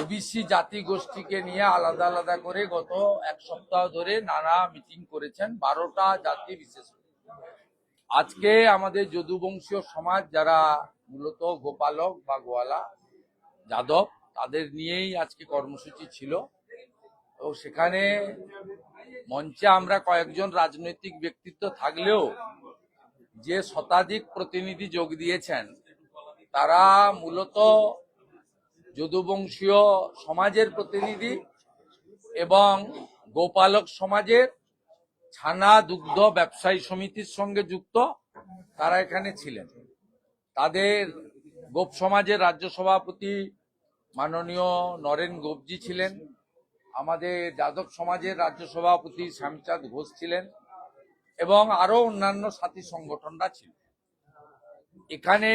OBC জাতি গোষ্ঠীকে নিয়ে আলাদা আলাদা করে গত এক সপ্তাহ ধরে নানা মিটিং করেছেন 12টা জাতি বিশেষ করে। আজকে আমাদের যদুবংশীয় সমাজ যারা মূলত গোপালক বা গোয়ালা যাদব তাদের নিয়েই আজকে কর্মসূচি ছিল। তো সেখানে মঞ্চে আমরা কয়েকজন রাজনৈতিক ব্যক্তিত্ব থাকলেও যে শতাধিক প্রতিনিধি যোগ দিয়েছেন তারা মূলত যদুবংশীয় সমাজের প্রতিনিধি এবং গোপালক সমাজের ছানা দুগ্ধ ব্যবসায়ী সমিতির সঙ্গে যুক্ত তারা এখানে ছিলেন। তাদের গোপ সমাজের রাজ্য সভাপতি মাননীয় নরেন গোপজি ছিলেন, আমাদের যাদব সমাজের রাজ্য সভাপতি শ্যামচাঁদ ঘোষ ছিলেন এবং আরো অন্যান্য সাথী সংগঠনরা ছিল। এখানে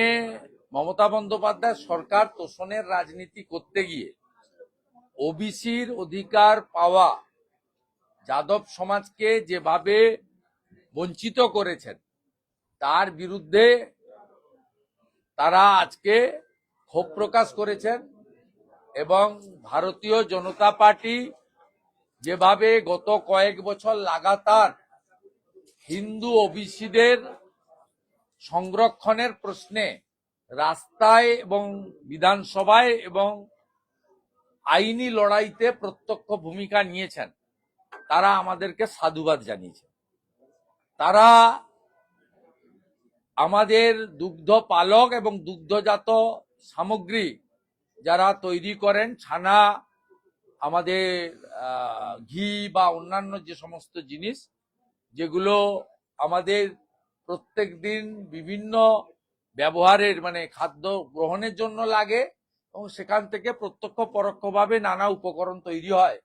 মমতা বন্দ্যোপাধ্যায় সরকার তোষণের রাজনীতি করতে গিয়ে ওবিসির অধিকার পাওয়া যাদব সমাজকে যেভাবে বঞ্চিত করেছেন তার বিরুদ্ধে তারা আজকে ক্ষোভ প্রকাশ করেছেন এবং ভারতীয় জনতা পার্টি যেভাবে গত কয়েক বছর লাগাতার হিন্দু ওবিসিদের সংরক্ষণের প্রশ্নে রাস্তায় এবং বিধানসভায় এবং আইনি লড়াইতে প্রত্যক্ষ ভূমিকা নিয়েছেন, তারা আমাদেরকে সাধুবাদ জানিয়েছে। তারা আমাদের দুগ্ধ পালক এবং দুগ্ধজাত সামগ্রী যারা তৈরি করেন, ছানা, আমাদের ঘি বা অন্যান্য যে সমস্ত জিনিস যেগুলো আমাদের প্রত্যেক দিন বিভিন্ন ব্যবহারের মানে খাদ্য গ্রহণের জন্য লাগে এবং সেখান থেকে প্রত্যক্ষ পরোক্ষভাবে নানা উপকরণ তৈরি হয়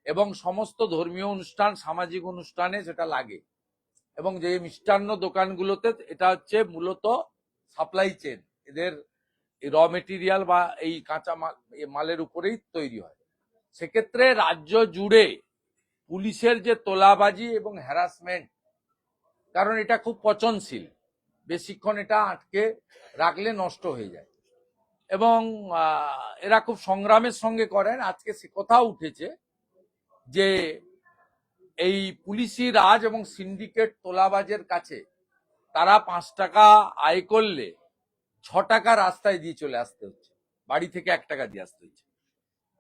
এবং সমস্ত ধর্মীয় অনুষ্ঠান সামাজিক অনুষ্ঠানে সেটা লাগে এবং যে মিষ্টান্ন দোকানগুলোতে এটা হচ্ছে মূলত সাপ্লাই চেন, এদের র মেটেরিয়াল বা এই কাঁচা মালের উপরেই তৈরি হয়। সেক্ষেত্রে রাজ্য জুড়ে পুলিশের যে তোলাবাজি এবং হ্যারাসমেন্ট, কারণ এটা খুব পচনশীল, বেশিক্ষণ এটা আটকে রাখলে নষ্ট হয়ে যায় এবং এরা খুব সংগ্রামের সঙ্গে করেন। আজকে সে কথা উঠেছে যে এই পুলিশি রাজ এবং সিন্ডিকেট তোলাবাজের কাছে তারা 5 টাকা আয় করলে 6 টাকা রাস্তায় দিয়ে চলে আসতে হচ্ছে, বাড়ি থেকে 1 টাকা দিয়ে আসতে হচ্ছে।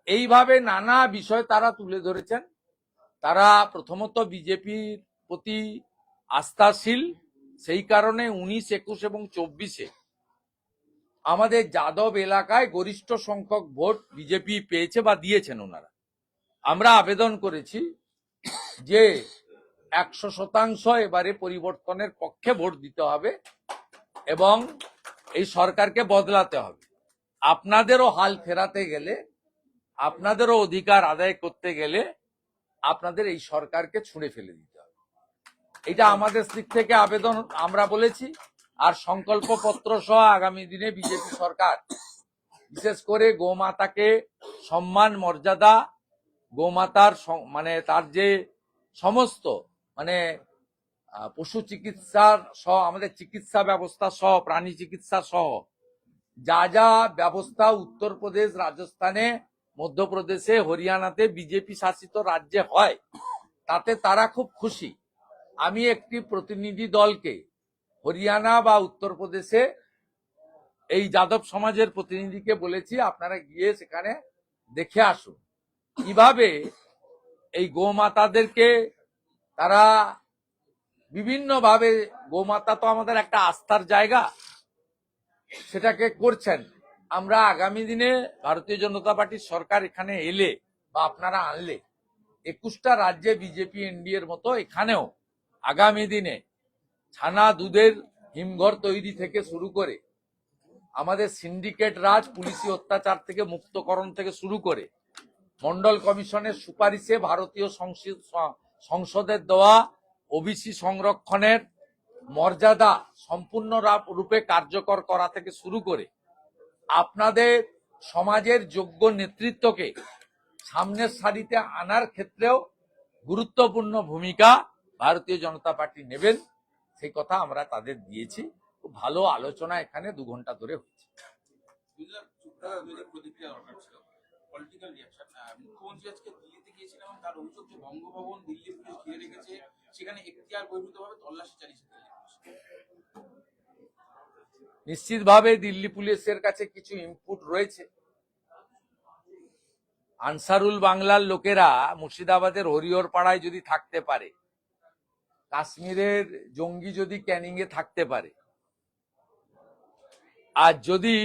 এইভাবে নানা বিষয় তারা তুলে ধরেছেন। তারা প্রথমত বিজেপির প্রতি আস্থাশীল, সেই কারণে 19, 21 এবং 24-এ আমাদের যাদব এলাকায় গরিষ্ঠ সংখ্যক ভোট বিজেপি পেয়েছে বা দিয়েছেন ওনারা। আমরা আবেদন করেছি যে 100% এবারে পরিবর্তনের পক্ষে ভোট দিতে হবে এবং এই সরকারকে বদলাতে হবে। আপনাদেরও হাল ফেরাতে গেলে, আপনাদেরও অধিকার আদায় করতে গেলে আপনাদের এই সরকারকে ছুঁড়ে ফেলে দিতে হবে। এটা আমাদের দিক থেকে আবেদন আমরা বলেছি। আর সংকল্পপত্র সহ আগামী দিনে বিজেপি সরকার বিশেষ করে গোমাতাকে সম্মান মর্যাদা, গোমাতার মানে তার যে সমস্ত মানে পশু চিকিৎসার সহ আমাদের চিকিৎসা ব্যবস্থা সহ প্রাণী চিকিৎসা সহ যা যা ব্যবস্থা উত্তরপ্রদেশ, রাজস্থানে, মধ্যপ্রদেশে, হরিয়ানাতে বিজেপি শাসিত রাজ্যে হয় তাতে তারা খুব খুশি। আমি একটি প্রতিনিধি দলকে হরিয়ানা বা উত্তরপ্রদেশে এই যাদব সমাজের প্রতিনিধিকে বলেছি আপনারা গিয়ে সেখানে দেখে আসুন কিভাবে এই গোমাতাদেরকে তারা বিভিন্নভাবে, গোমাতা তো আমাদের একটা আস্থার জায়গা, সেটাকে করছেন। আমরা আগামী দিনে ভারতীয় জনতা পার্টির সরকার এখানে এলে বা আপনারা আনলে 21টা রাজ্যে বিজেপি এনডিএর মতো এখানেও আগামী দিনে ছানা দুধের হিমঘর তৈরি থেকে শুরু করে আমাদের সিন্ডিকেট রাজ, পুলিশি অত্যাচার থেকে মুক্তকরণ থেকে শুরু করে মন্ডল কমিশনের সুপারিশে ভারতীয় সংসদের দেওয়া ওবিসি সংরক্ষণের মর্যাদা সম্পূর্ণ রূপে কার্যকর করা থেকে শুরু করে আপনাদের সমাজের যোগ্য নেতৃত্বকে সামনের সারিতে আনার ক্ষেত্রেও গুরুত্বপূর্ণ ভূমিকা ভারতীয় জনতা পার্টি নেবেন, সেই কথা আমরা তাদের দিয়েছি। খুব ভালো আলোচনা এখানে 2 ঘন্টা ধরে হচ্ছে। Political reaction. মুখ্যমন্ত্রী আজকে দিল্লিতে গিয়েছিলেন এবং তার অভিযোগ যে বঙ্গভবন দিল্লি পুলিশ ঘিরে রেখেছে, সেখানে এখতিয়ার বহির্ভূতভাবে তল্লাশি চালিয়েছে দিল্লি পুলিশ। নিশ্চিতভাবে দিল্লি পুলিশের কাছে কিছু ইনপুট রয়েছে। আনসারুল বাংলার লোকেরা মুর্শিদাবাদের হরিহর পাড়ায় যদি থাকতে পারে, কাশ্মীরের জঙ্গি যদি ক্যানিং এ থাকতে পারে, আর যদি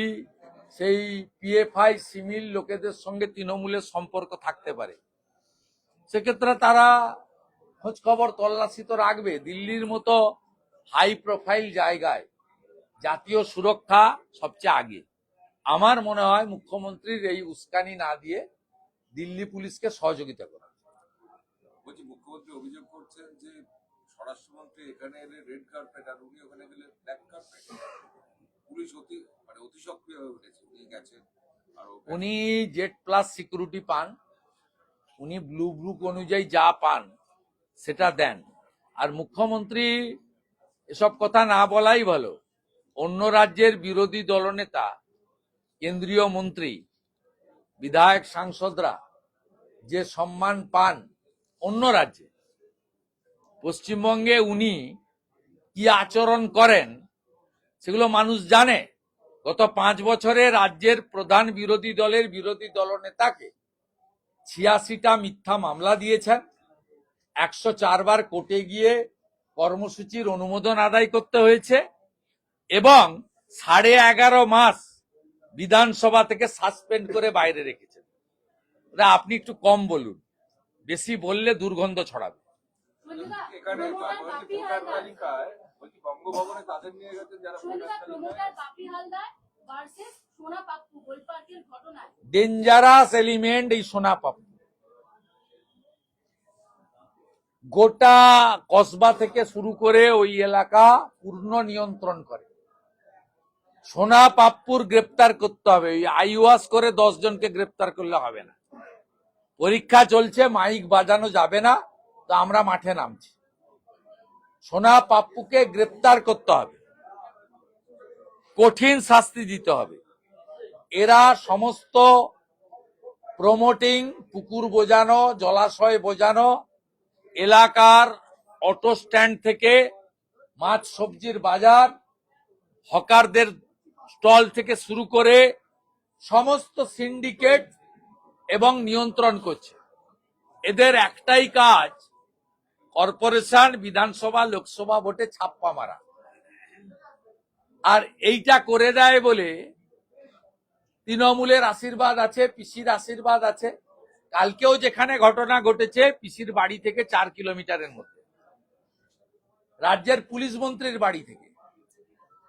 সেই পিএফআই সিমিল লোকেদের সঙ্গে তৃণমূলের সম্পর্ক থাকতে পারে, সেক্ষেত্রে তারা খোঁজ খবর তল্লাশি তো রাখবে। দিল্লির মতো হাই প্রোফাইল জায়গায় জাতীয় সুরক্ষা সবচেয়ে আগে। আমার মনে হয় মুখ্যমন্ত্রীর এই উস্কানি না দিয়ে দিল্লি পুলিশকে সহযোগিতা করা। বলছি, মুখ্যমন্ত্রী অভিযোগ করছেন যে স্বরাষ্ট্রমন্ত্রী এখানে এলে রেড কার্পেট আর উনি ওখানে গেলে ব্ল্যাক কার্পেট। পুলিশ অতি সক্রিয় হয়ে উঠেছে, উনি গেছেন। উনি জেড প্লাস সিকিউরিটি পান, উনি ব্লু বুক অনুযায়ী যা পান সেটা দেন। আর মুখ্যমন্ত্রী এসব কথা না বলাই ভালো। অন্য রাজ্যের বিরোধী দলনেতা, কেন্দ্রীয় মন্ত্রী, বিধায়ক, সাংসদরা যে সম্মান পান অন্য রাজ্যে, পশ্চিমবঙ্গে উনি কি আচরণ করেন সেগুলো মানুষ জানে। গত 5 বছরে রাজ্যের প্রধান বিরোধী দলের বিরোধী দলনেতাকে 86টা মিথ্যা মামলা দিয়েছেন, 104 বার কোর্টে গিয়ে কর্মসূচির অনুমোদন আদায় করতে হয়েছে, এবং 11.5 মাস বিধানসভা থেকে সাসপেন্ড করে বাইরে রেখেছেন। আপনি একটু কম বলুন, বেশি বললে দুর্গন্ধ ছড়াবে। এখানে ভোটার তালিকায় বলছি বঙ্গভবনে তাদের নিয়ে গেছেন যারা ডেঞ্জারাস এলিমেন্ট এই সোনা পাপ্পু গোটা কসবা থেকে শুরু করে ওই এলাকা পূর্ণ নিয়ন্ত্রণ করে। সোনা পাপ্পুর গ্রেপ্তার করতে হবে। ওই আইওয়াস করে 10 জনকে গ্রেপ্তার করলে হবে না। পরীক্ষা চলছে, মাইক বাজানো যাবে না, তো আমরা মাঠে নামছি। সোনা পাপ্পুকে গ্রেপ্তার করতে হবে, কঠিন শাস্তি দিতে হবে। এরা সমস্ত প্রমোটিং, পুকুর বোঝানো, জলাশয় বোঝানো, এলাকার অটো স্ট্যান্ড থেকে মাছ সবজির বাজার, হকারদের স্টল থেকে শুরু করে সমস্ত সিন্ডিকেট এবং নিয়ন্ত্রণ করছে। এদের একটাই কাজ, কর্পোরেশন, বিধানসভা, লোকসভা ভোটে ছাপ্পা মারা। আর এইটা করে দেয় বলে তৃণমূলের আশীর্বাদ আছে, পিসির আশীর্বাদ আছে। কালকেও যেখানে ঘটনা ঘটেছে পিসির বাড়ি থেকে 4 কিলোমিটারের মধ্যে, রাজ্যের পুলিশ মন্ত্রীর বাড়ি থেকে।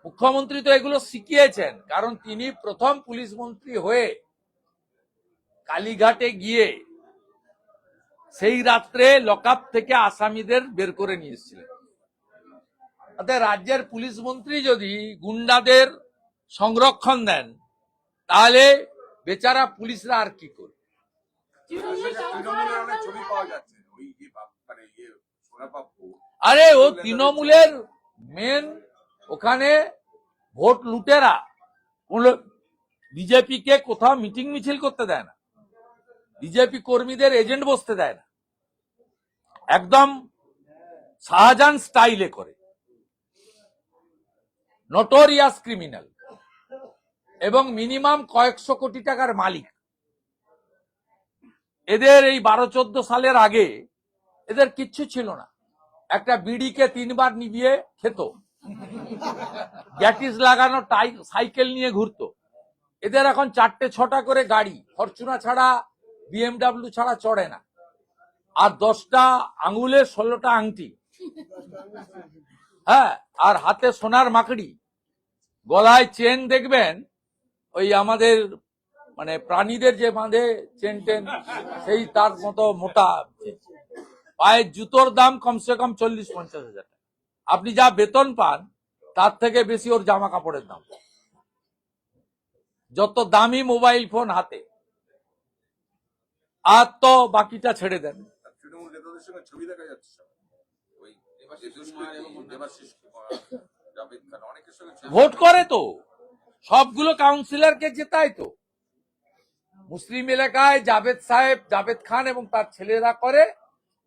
মুখ্যমন্ত্রী তো এগুলো শিখিয়েছেন, কারণ তিনি প্রথম পুলিশ মন্ত্রী হয়ে কালীঘাটে গিয়ে সেই রাত্রে লকআপ থেকে আসামিদের বের করে নিয়ে এসেছিলেন। রাজ্যের পুলিশ মন্ত্রী যদি গুন্ডাদের সংরক্ষণ দেন, তাহলে বেচারা পুলিশরা আর কি করবে? ছবি পাওয়া যাচ্ছে ওই সোনা পাপ্পু। আরে ও তৃণমূলের মেন, ওখানে ভোট লুটেরা। বিজেপি কে কোথাও মিটিং মিছিল করতে দেয় না, বিজেপি কর্মীদের এজেন্ট বসতে দেয় না, একদম শাহজাহান স্টাইলে করে। নটোরিয়াস ক্রিমিনাল এবং মিনিমাম কয়েকশো কোটি টাকার মালিক। এদের এই 12-14 সালের আগে এদের কিচ্ছু ছিল না। একটা বিড়িকে 3 বার নিভিয়ে খেত, গ্যাটিস লাগানো সাইকেল নিয়ে ঘুরতো। এদের এখন 4টে-6টা করে গাড়ি, ফরচুনা ছাড়া, বিএমডাব্লিউ ছাড়া চড়ে না। আর 10টা আঙুলে 16টা আংটি, হ্যাঁ, আর হাতে সোনার মাকড়ি, গলায় চেন দেখবেন ওই আমাদের মানে প্রাণীদের যে বাঁধে চেন টেন, সেই তার মতো মোটা। পায়ের জুতোর দাম কমসে কম 40-50 হাজার টাকা। আপনি যা বেতন পান তার থেকে বেশি ওর জামা কাপড়ের দাম। যত দামি মোবাইল ফোন হাতে, আর তো বাকিটা ছেড়ে দেন। তৃণমূল নেতাদের সঙ্গে ছবি দেখা যাচ্ছে, ভোট করে তো সবগুলো কাউন্সিলরকে জেতায় তো। মুসলিম এলাকায় জাভেদ সাহেব, জাভেদ খান এবং তার ছেলেরা করে,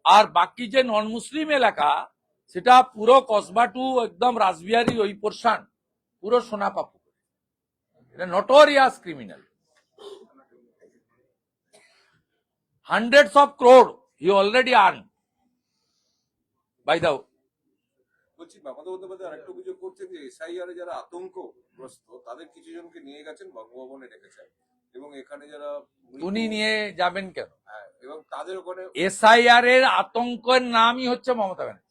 আর বাকি যে নন মুসলিম এলাকা সেটা পুরো কসবা টু একদম রাসবিহারী ওই পোর্শন পুরো সোনাপাপু। এটা notorious criminal. Hundreds of crore he already earned by the বলছি মমতা বন্দ্যোপাধ্যায় আরেকটা অভিযোগ করছেন যে এসআইআর এ যারা আতঙ্কগ্রস্ত তাদের কিছু জনকে নিয়ে গেছেন বঙ্গভবনে রেখেছেন, এবং এখানে যারা উনি নিয়ে যাবেন কেন? এবং তাদের ওখানে এসআইআর এর আতঙ্কের নামই হচ্ছে মমতা ব্যানার্জি।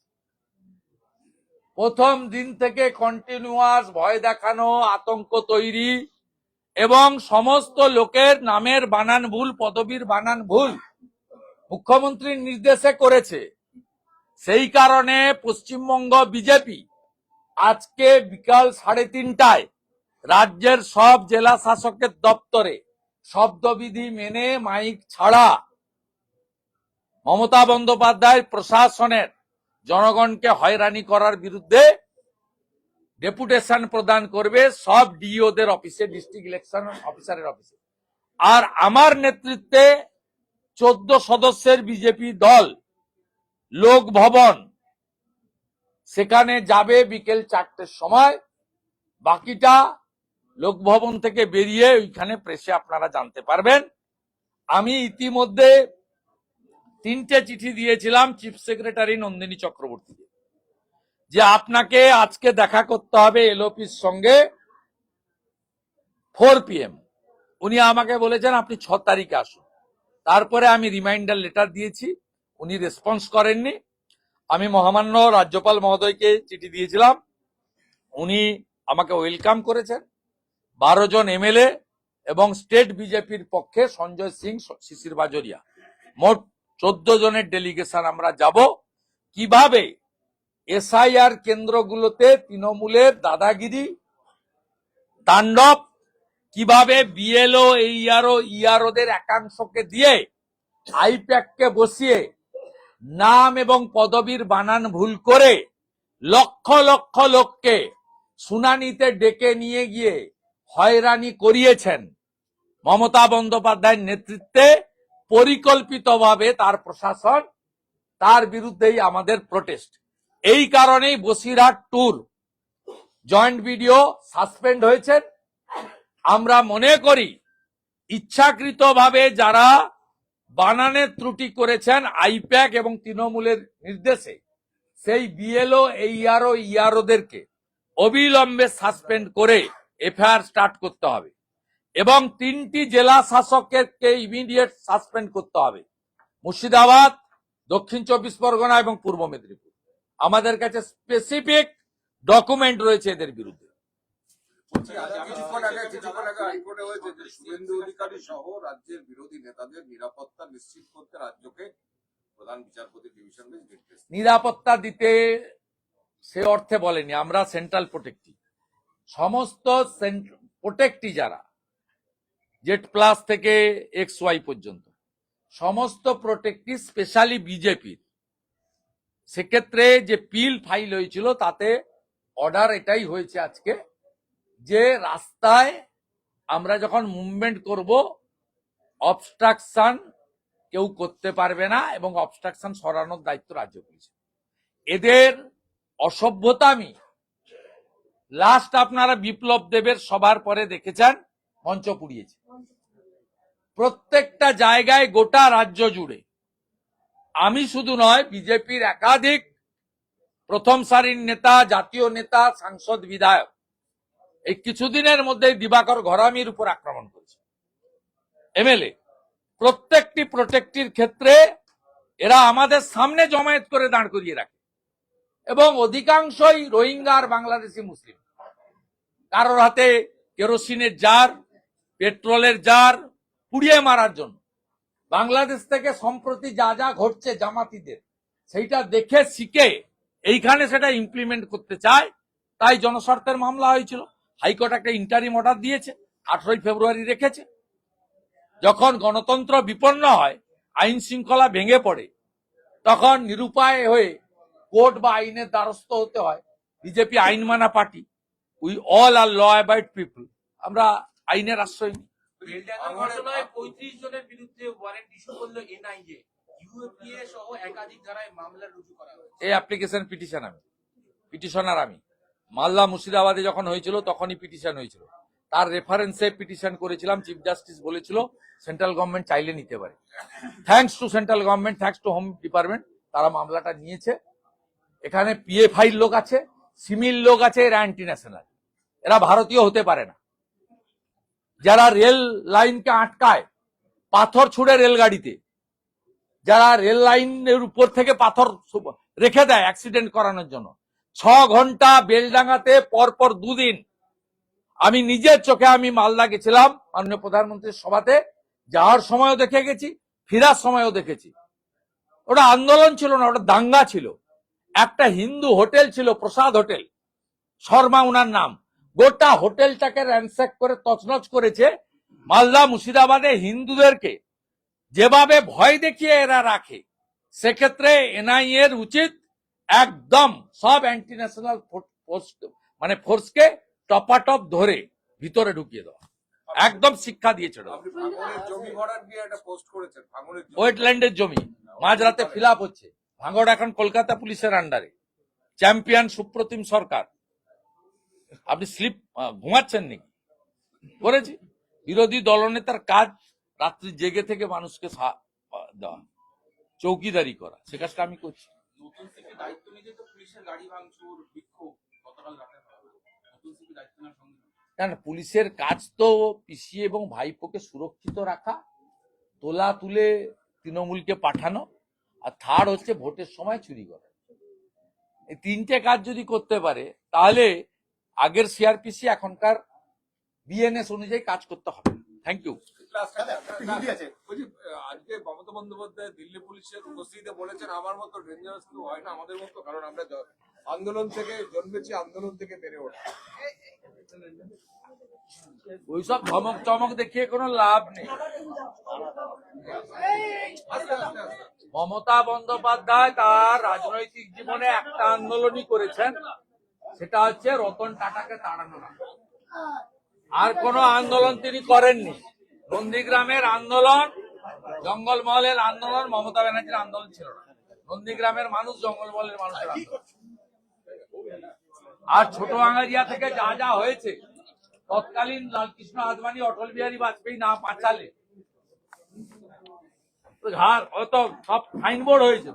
প্রথম দিন থেকে কন্টিনিউয়াস ভয় দেখানো, আতঙ্ক তৈরি এবং সমস্ত লোকের নামের বানান ভুল, পদবীর বানান ভুল মুখ্যমন্ত্রীর নির্দেশে করেছে। সেই কারণে পশ্চিমবঙ্গ বিজেপি আজকে বিকাল 3:30টায় রাজ্যের সব জেলা শাসকের দপ্তরে শব্দবিধি মেনে মাইক ছাড়া মমতা বন্দ্যোপাধ্যায় প্রশাসনের জনগণকে হয়রানি করার বিরুদ্ধে ডেপুটেশন প্রদান করবে সব ডিওদের অফিসে, ডিস্ট্রিক্ট ইলেকশন অফিসারের অফিসে। আর আমার নেতৃত্বে 14 সদস্যের বিজেপি দল লোক ভবন সেখানে যাবে বিকেল 4টের সময়। বাকিটা লোক ভবন থেকে বেরিয়ে ওইখানে প্রেসে আপনারা জানতে পারবেন। আমি ইতিমধ্যে 3টে চিঠি দিয়েছিলাম চিফ সেক্রেটারি নন্দিনী চক্রবর্তীকে যে আপনাকে আজকে দেখা করতে হবে এলওপির সঙ্গে 4 PM। উনি আমাকে বলেছেন আপনি 6 তারিখে আসুন। তারপরে আমি রিমাইন্ডার লেটার দিয়েছি, উনি রেসপন্স করেননি। আমি মহামান্য রাজ্যপাল মহোদয়কে চিঠি দিয়েছিলাম, উনি আমাকে ওয়েলকাম করেছেন। 12 জন এমএলএ এবং স্টেট বিজেপির পক্ষে সঞ্জয় সিং, শিশির বাজরিয়া, মোট 14 জনের ডেলিগেশন আমরা যাব। কিভাবে এসআইআর কেন্দ্রগুলোতে তৃণমূলের দাদাগিরি তাণ্ডব, কিভাবে বিএলও, এইআরও, ইআরওদের একাংশকে দিয়ে আইপ্যাককে বসিয়ে নাম এবং পদবীর বানান ভুল করে লক্ষ লক্ষ লোককে শুনানিতে ডেকে নিয়ে গিয়ে হয়রানি করিয়েছেন মমতা বন্দ্যোপাধ্যায়ের নেতৃত্বে পরিকল্পিতভাবে তার প্রশাসন, তার বিরুদ্ধেই আমাদের প্রোটেস্ট। এই কারণেই Basirhat tour joint video suspend হয়েছে। আমরা মনে করি ইচ্ছাকৃতভাবে যারা বানানের ত্রুটি করেছেন আইপ্যাক এবং তৃণমূলের নির্দেশে, সেই বিএলও, এইআরও, ইআরওদেরকে অবিলম্বে সাসপেন্ড করে এফআইআর স্টার্ট করতে হবে এবং 3টি জেলা শাসককে ইমিডিয়েট সাসপেন্ড করতে হবে। মুর্শিদাবাদ, দক্ষিণ 24 পরগনা এবং পূর্ব মেদিনীপুর। আমাদের কাছে স্পেসিফিক ডকুমেন্ট রয়েছে এদের বিরুদ্ধে। কিছুক্ষণ আগে হাইকোর্টে হয়েছে যে শুভেন্দু অধিকারী সহ রাজ্যের বিরোধী নেতাদের নিরাপত্তা নিশ্চিত করতে রাজ্যকে প্রধান বিচারপতি ডিভিশন বেঞ্চ নির্দেশ। নিরাপত্তা দিতে সে অর্থে বলেনি, আমরা সেন্ট্রাল প্রোটেক্টিভ। সমস্ত প্রোটেক্টি যারা Z+ থেকে XY পর্যন্ত সমস্ত প্রোটেক্টিভ, স্পেশালি বিজেপির, সেক্ষেত্রে যে পিল ফাইল হয়েছিল তাতে অর্ডার এটাই হয়েছে আজকে যে রাস্তায় আমরা যখন মুভমেন্ট করব অবস্ট্রাকশন কেউ করতে পারবে না এবং অবস্ট্রাকশন সরানোর দায়িত্ব রাজ্য পুলিশ। এদের অসভ্যতামি লাস্ট আপনারা বিপ্লব দেবের সবার পরে দেখেছেন, মঞ্চ পুড়িয়েছে প্রত্যেকটা জায়গায় গোটা রাজ্য জুড়ে। আমি শুধু নয়, বিজেপির একাধিক প্রথম সারির নেতা, জাতীয় নেতা, সাংসদ, বিধায়ক এই কিছুদিনের মধ্যে দিবাকর ঘরামির উপর আক্রমণ করেছে। এমএলএ প্রত্যেকটি প্রোটেক্টির ক্ষেত্রে এরা আমাদের সামনে জমায়েত করে দাঁড় করিয়ে রাখে এবং অধিকাংশই রোহিঙ্গা আর বাংলাদেশি মুসলিম। কারোর হাতে কেরোসিনের জার, পেট্রোলের জার পুড়িয়ে মারার জন্য। বাংলাদেশ থেকে সম্প্রতি যা যা ঘটছে জামাতিদের, সেইটা দেখে শিখে এইখানে সেটা ইমপ্লিমেন্ট করতে চায়, তাই জনস্বার্থের মামলা হয়েছিল। হাইকোর্ট একটা ইন্টারিম অর্ডার দিয়েছে, 18ই ফেব্রুয়ারি রেখেছে। যখন গণতন্ত্র বিপন্ন হয়, আইন শৃঙ্খলা ভেঙে পড়ে, তখন নিরুপায় হয়ে কোর্ট বা আইনের দ্বারস্থ হতে হয়। বিজেপি আইন মানা party, we all are law abide people, আমরা আইনের আশ্রয় নিই। বেলডাঙ্গা ঘটনায় 35 জনের বিরুদ্ধে ওয়ারেন্ট ইস্যু করলো এনআইএ, ইউএপিএ সহ একাধিক ধারায় মামলা রুজু করা হয়েছে। এই অ্যাপ্লিকেশন পিটিশনার আমি মালদা মুর্শিদাবাদে যখন হয়েছিল তখনই পিটিশন হয়েছিল, তার রেফারেন্সে পিটিশন করেছিলাম। চিফ জাস্টিস বলেছিল সেন্ট্রাল গভর্নমেন্ট চাইলে নিতে পারে। Thanks to central government, thanks to home department, তারা মামলাটা নিয়েছে। এখানে পিএফআই লোক আছে, সিমিল লোক আছে, এরা অ্যান্টি ন্যাশনাল, এরা ভারতীয় হতে পারে না। যারা রেল লাইনকে আটকায় পাথর ছুড়ে রেলগাড়িতে, যারা রেল লাইনের উপর থেকে পাথর রেখে দেয় অ্যাক্সিডেন্ট করানোর জন্য, 6 ঘন্টা বেলডাঙ্গাতে পরপর 2 দিন আমি নিজের চোখে আমি মালদা গেছিলাম মাননীয় প্রধানমন্ত্রীর সভাতে, যাওয়ার সময়ও দেখে গেছি, ফেরার সময়ও দেখেছি। ওটা আন্দোলন ছিল না, ওটা দাঙ্গা ছিল। একটা হিন্দু হোটেল ছিল, প্রসাদ হোটেল, শর্মা উনার নাম, গোটা হোটেলটাকে র্যানস্যাক করে তছনছ করেছে। মালদা মুর্শিদাবাদে হিন্দুদেরকে যেভাবে ভয় দেখিয়ে এরা রাখে, সেক্ষেত্রে এনআইএ এর উচিত একদম সব অ্যান্টি ন্যাশনাল ফোর্সকে টপাটপ ধরে ভিতরে ঢুকিয়ে দেওয়া, একদম শিক্ষা দিয়েছে। আপনি ভাঙনের জমি ভরাট নিয়ে একটা পোস্ট করেছেন, ভাঙনের জমি। ওয়েটল্যান্ডের জমি মাঝরাতে ফিল আপ হচ্ছে। ভাঙড় এখন কলকাতা পুলিশের আন্ডারে, চ্যাম্পিয়ন সুপ্রতিম সরকার। আপনি স্লিপ ঘুমাচ্ছেন নাকি? করেছি। বিরোধী দলনেতার কাজ রাত্রি জেগে থেকে মানুষকে দেওয়া, চৌকিদারি করা, সে কাজটা আমি করছি। নতুন সিপি দায়িত্ব নিতে তো পুলিশের গাড়ি ভাঙচুর, বিক্ষোভ গতকাল রাতে হয়। নতুন সিপি দায়িত্ব নেওয়ার সঙ্গে না, পুলিশের কাজ তো পিসি এবং ভাইপোকে সুরক্ষিত রাখা, তোলা তুলে তৃণমূলকে পাঠানো, আর থার্ড হচ্ছে ভোটের সময় চুরি করা। এই 3টে কাজ যদি করতে পারে তাহলে আগের সিআরপিসি এখনকার বিএনএস অনুযায়ী কাজ করতে হবে। Thank you. বলছি, আজকে মমতা বন্দ্যোপাধ্যায় দিল্লি পুলিশের উপস্থিতিতে বলেছেন আমার মতো ডেঞ্জারাস কেউ হয় না আমাদের মতো, কারণ আমরা আন্দোলন থেকে জন্মেছি, আন্দোলন থেকে বেড়ে ওঠা। ওইসব ধমক চমক দেখিয়ে কোনো লাভ নেই। মমতা বন্দ্যোপাধ্যায় তার রাজনৈতিক জীবনে একটা আন্দোলনই করেছেন, সেটা হচ্ছে রতন টাটাকে তাড়ানো। আর কোন আন্দোলন তিনি করেননি। নন্দীগ্রামের আন্দোলন, জঙ্গলমহলের আন্দোলন মমতা ব্যানার্জির আন্দোলন ছিল না। নন্দীগ্রামের মানুষ জঙ্গলমহলের মানুষের আন্দোলন। আর ছোট আঙ্গারিয়া থেকে যা যা হয়েছে, তৎকালীন লালকৃষ্ণ আদবানি, অটল বিহারী বাজপেয়ী না বাঁচালে ঘাড় অত সব সাইনবোর্ড হয়েছে।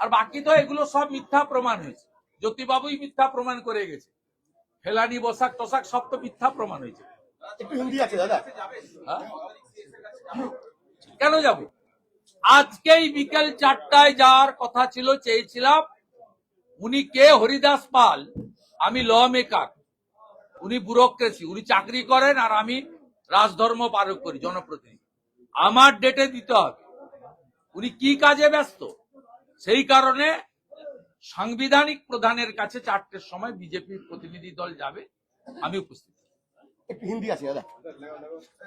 আর বাকি তো এগুলো সব মিথ্যা প্রমাণ হয়েছে। জ্যোতিবাবুই মিথ্যা প্রমাণ করে গেছে। ফেলানি বসাক টসাক সব তো মিথ্যা প্রমাণ হয়েছে। একটু হিন্দি আছে দাদা। হ্যাঁ? কেন যাব? আজকেই বিকেল 4টায় যাওয়ার কথা ছিল, চেয়েছিলাম। উনি কে? হরিদাস পাল। আমি ল মেকার, উনি ব্যুরোক্রেসি, উনি চাকরি করেন, আর আমি রাজধর্ম পালন করি, জনপ্রতিনিধি। আমার ডেটে দিতে হবে। উনি কি কাজে ব্যস্ত? সেই কারণে সাংবিধানিক প্রধানের কাছে 4টের সময় বিজেপির প্রতিনিধি দল যাবে, আমি উপস্থিত। একটু হিন্দি আছে দাদা।